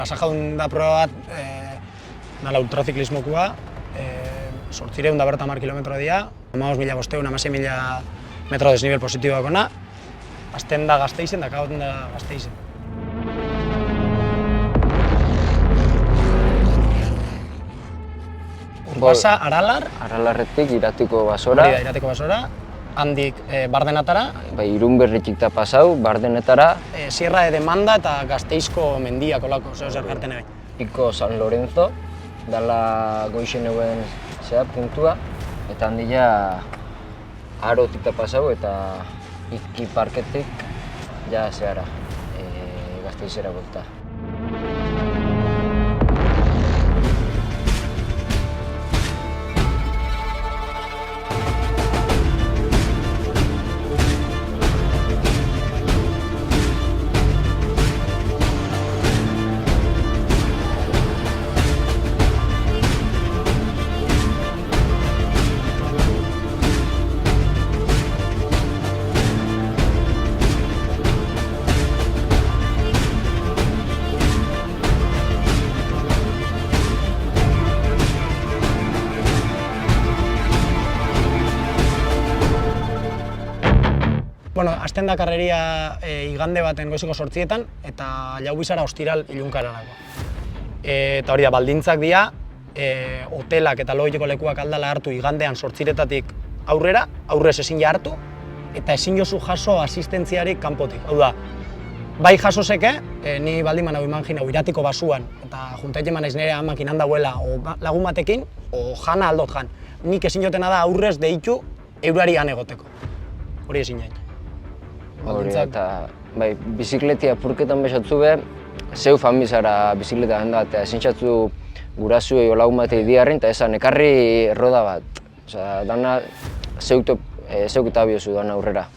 Pasajaun da proba bat, dala ultraziklismokoa, 850 kilometro dira, 15.500, 16.000 metro desnivel positiboak ona, azten da Gasteizen, da kagoten da Gasteizen. Urbasa, Aralar. Aralarretik Iratiko basora. Hori da, Iratiko basora. Handik Bardenatara. Bai, Irunberritik da pasau, Bardenetara. Sierra de Demanda eta Gasteizko mendiak olako, zer jarten egin. Iko San Lorenzo, dala goixen eguen puntua. Eta handia Arotik da pasau eta Iki Parketik ja zehara, Gasteizera bolta. Bueno, azten da karreria igande baten goizeko 8etan eta Jaubizara ostiral ilunkararako. Eta hori da, baldintzak dira, hotelak eta logiko lekuak aldala hartu igandean 8etatik aurrera, aurrez ezin ja hartu, eta ezin jozu jaso asistentziarik kanpotik. Hau da, bai jaso zeke, ni baldin manau imanginau Iratiko basuan, eta juntaiten manaiz nire amakin handauela lagun batekin, o jana aldot jan. Nik ezin jotena da aurrez deitu eurari han egoteko. Hori ezin jain. Hori eta, bai, bizikletia apurketan besatzu be, zeu famizara bizikleta handa, eta ezin txatzu gurazuei o lagun batei diarrin, eta esan ekarri roda bat. Osa, dana zeuk eta biozu dana aurrera.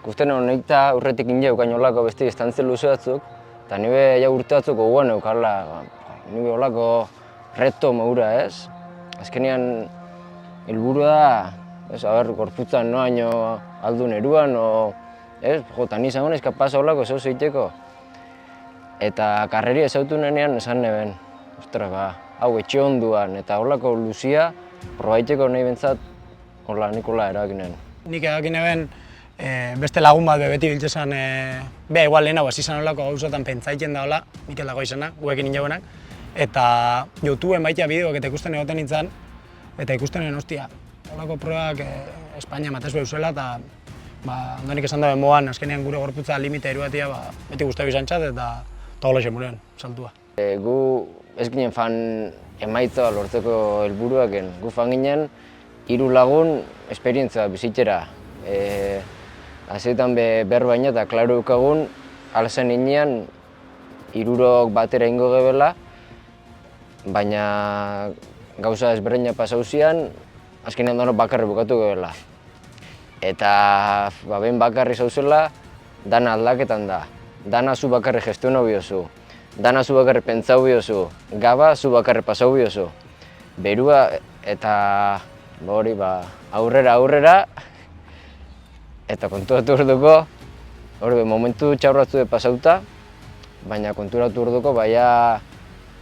Gusten honeik eta aurretik ingeuk olako besti distantzia luze batzuk, eta nire ja urte batzuk gogoan eukala, nire olako reto maura, ez? Azkenean helburua da, gorputzan noaino aldun eruan, ez? Jota, ni izango naiz kapaz olako zeu zeiteko. Eta karreri ezautu nenean esan neben, ostras, hau etxe onduan eta olako luzia, probaiteko nahi bentsat, nik hola erakinen. Nik edakin eben, beste lagun bat beti biltzezan, igual lehen hau ez izan olako gauzotan pentsaiten da hola, Mikel dago izana, guekin injauenak, eta YouTubeen baitea bideoak eta ikusten egoten nintzen, eta ikusten egin hostia, olako probak Espainia matez behuzuela, eta ondonik esan dabe moan, azkenean gure gorputza limite eruatia, beti guztia bizantzat, eta hola xemurean, saltua. Gu ez ginen fan emaitza lortzeko helburuaken, gu fan ginen 3 lagun esperientzia bizitzera. Hazetan berbaina eta klaro eukagun, alzen inean 3 batera ingo gebela, baina gauza ezberdina pasauzian, azkenean dano bakarri bukatu gebela. Eta behin bakarri zauzela, dana aldaketan da. Dana zu bakarri gestionau biozu, dana zu bakarri pentsau biozu, gaba zu bakarri pasau biozu. Berua eta hori aurrera, eta konturatu orduko, momentu txaurratzu pasauta, baina konturatu orduko baina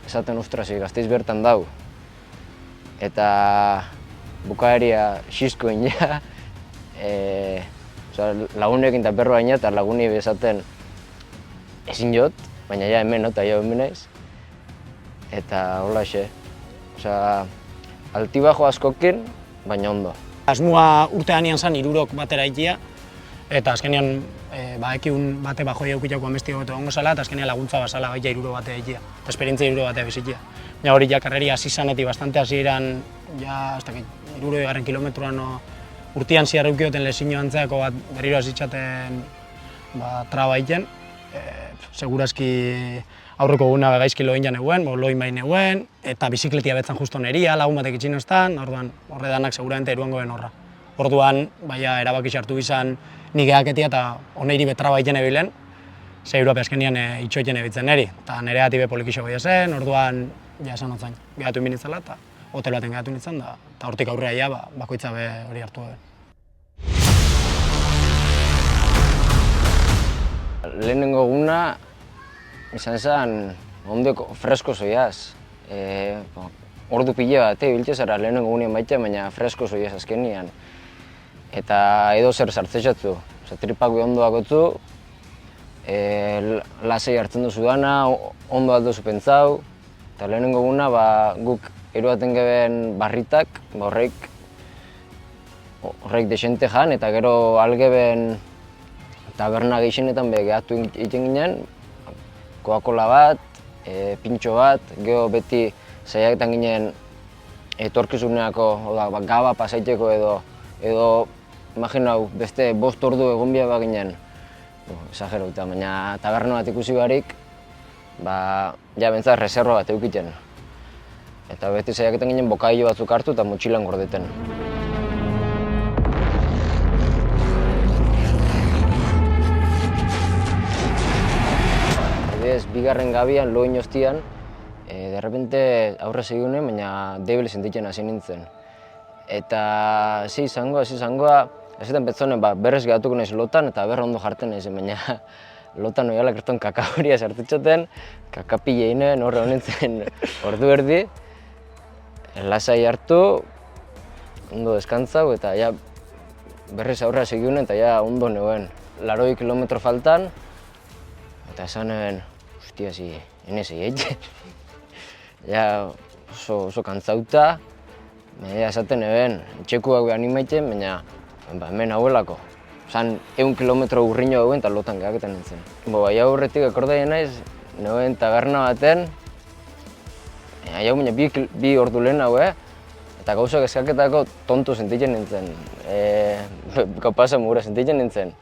esaten ostras, Gasteiz bertan dau. Eta bukaeria xisko inea, lagunekin eta berroaina eta laguni bezaten ezin jot, baina ja hemen, eta ja hemen naiz. Eta hola xe, altibajo askokin, baina ondo. Asmoa urtean ean zen 3 batera ikia, eta azkenean ekiun bate bajoi eukitako amestiko eta ongo zala, eta azkenean laguntza bazala baita 3 batea ikia, eta esperientzia 3 batea bizitia. Ja hori ja karreria hasi zanetik bastante hasieran, ja 30 kilometroan urtean ziar eukioten lezino antzeako bat berriro hasitzaten traba egiten. Segurazki aurreko guna gaizki loin jan eguen, loin bain eguen, eta bizikletia betzen justo neria, lagun batek itxin ostan, orduan horre danak seguramente eruango den horra. Orduan, erabaki sartu izan nik eaketia eta oneiri betraba egiten ebilen, ze Europe azkenian itxoiten ebitzen neri. Eta nire atibe polikixo goia zen, orduan, ja esan otzain, gehatu inbinitzela eta hotel baten gehatu nintzen, eta hortik aurrera ja, bakoitza be hori hartu gabe. Lehenengo eguna izan zen ondoko fresko zoiaz. Ordu pile bat, biltze zara lehenengo egunean baita, baina fresko zoiaz azkenian. Eta edo zer sartzetxatzu. Tripak be ondo bakotzu, lasei hartzen duzu dana, ondo aldozu pentsau. Eta lehenengo eguna guk eruaten geben barritak, horrek desente jan, eta gero algeben taberna gehienetan gehatu egiten ginen, Coca-Cola bat, pintxo bat, gero beti saiaketan ginen etorkizuneako gaba pasaiteko edo imaginau beste 5 ordu egon biha ginen, exagerauta, baina taberna bat ikusi barik, ja bentsat reserva bat eukiten. Eta beti saiaketan ginen bokailo batzuk hartu eta motxilan gordeten. Bigarren gabian, lo inoztian, derrepente aurre segionen, baina debil sentitzen hasi nintzen. Eta hasi izangoa, ez zuten petzonen berrez gehatuko naiz lotan eta berra ondo jartzen naiz, baina lotan oiala kerton kaka horia sartutxoten, kaka pileinen horre honetzen ordu erdi, lasai hartu, ondo deskantzau eta ja berrez aurrera segionen eta ja ondo neuen. 80 kilometro faltan, eta esanen, hostia, enez egin. Ja oso kantzauta, esaten eben, txekuak behar animaiten, baina hemen hauelako. Esan 100 kilometro urriño dauen eta lotan gehaketan nintzen. Ja horretik akordaien naiz, neuen taberna baten, ja baina bi ordu lehen hau, eta gauzak eskaketako tontu sentitzen nintzen. Kapasa mugura sentitzen nintzen.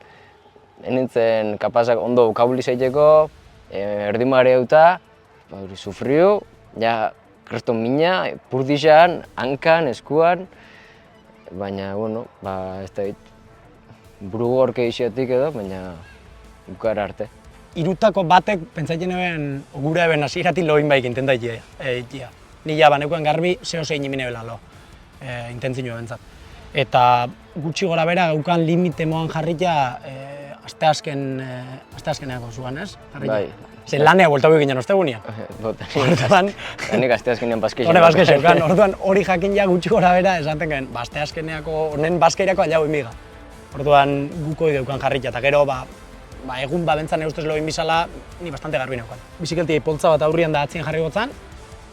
Nintzen kapazak ondo bukabuli zaiteko, erdimare euta, sufriu, ja kreston mina, purdixan, hankan, eskuan, baina, bueno, ez da dit, burugorke isiatik edo, baina bukara arte. Irutako batek pentsatzen eben, gure eben hasiratik loin baik intenta egitea. Ni ja banekoen garbi zeo zein imine bela lo, intentzio bentsat. Eta gutxi gora bera gaukan limite moan jarrita asteazkeneako zuan, ez? Bai. Zer lanea bueltau ginen ostegunia. Orduan... Nik asteazkenean baskeixen. Hone baskeixen, orduan hori jakin ja gutxi gora bera esaten gen, asteazkeneako, honen baskeirako alau imiga. Orduan guko ideukan jarrita, eta gero, egun bentzan eustez loin bizala, ni bastante garbi neukan. Bizikelti poltza bat aurrian da atzien jarri gotzan,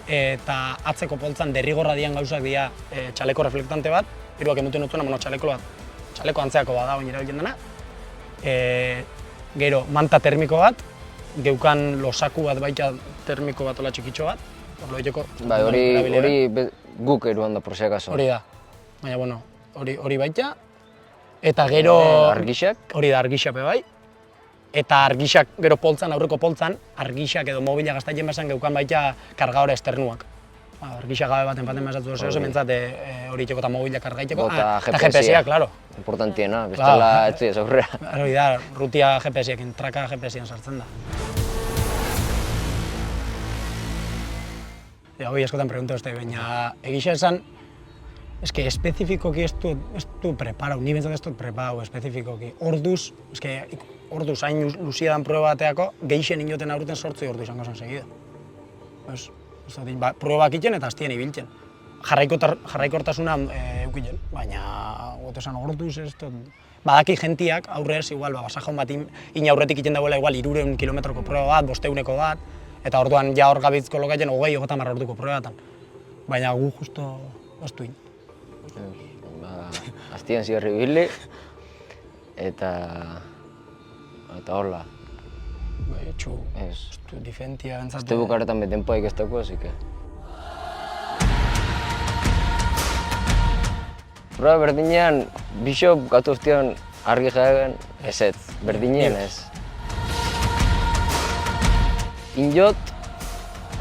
eta atzeko poltzan derrigorra dian gauzak dira txaleko reflektante bat, eruak emuten utzuena, txaleko antzeako bat da baina erabiltzen dena. Gero, manta termiko bat, geukan losaku bat baita termiko bat ola txikitxo bat, hori guk eruan da porziakazo. Hori da, baina bueno, hori baita, eta gero... Argixak? Hori da, argixape bai, eta argixak gero poltzan, aurreko poltzan, argixak edo mobila gaztatzen bezan geukan baita kargaore esternuak. Argixak gabe baten mesatu zehose, mentzat hori itxeko eta mobila kargaiteko, eta GPS-ia, klaro. Importantiena, bestela ez ez aurrera. Hori da, rutia GPS-ekin, traka GPS-ean sartzen da. Hoi askotan pregunta uste, baina egixa esan, eske espezifikoki ez du preparau, ni bentsat ez dut preparau espezifikoki. Orduz, hain luzia dan prueba bateako, geixen inoten aurten 8 ordu izango zen segida. Pruebak iten eta hastien ibiltzen. Jarraikortasuna eukiten, baina gotesan orduz ez dut. Badaki jentiak aurrez, igual, basajon bat aurretik iten dagoela igual 300 kilometroko proba bat, 500 bat, eta orduan ja hor gabitzko lokatzen 20-30 orduko probatan. Baina gu justo bastuin. Hastien zigarri bili, eta horla. Etxu, difentia bentsate... Azte bukaretan betempoaik ez dago, así que... Proba berdinean, bixo bukatu uztion argi jaegen ezetz, berdinean ez. Injot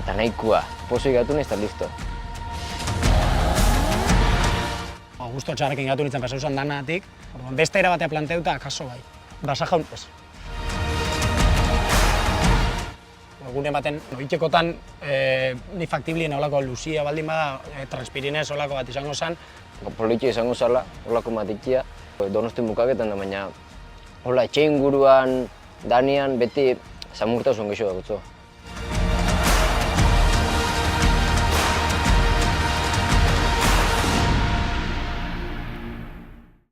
eta nahikoa, pozoi gatu nahiz eta listo. Gusto txarrekin gatu nintzen pasau zan danatik, beste era batea planteuta, kaso bai. Basa jaun ez. gune baten, oitekotan ni faktiblien olako luzia baldin bada, transpirinez olako bat izango zen. Politia izango zala, olako matikia. Donosti mukaketan da, baina hola etxe inguruan, danean, beti samurtasun gehiago dago.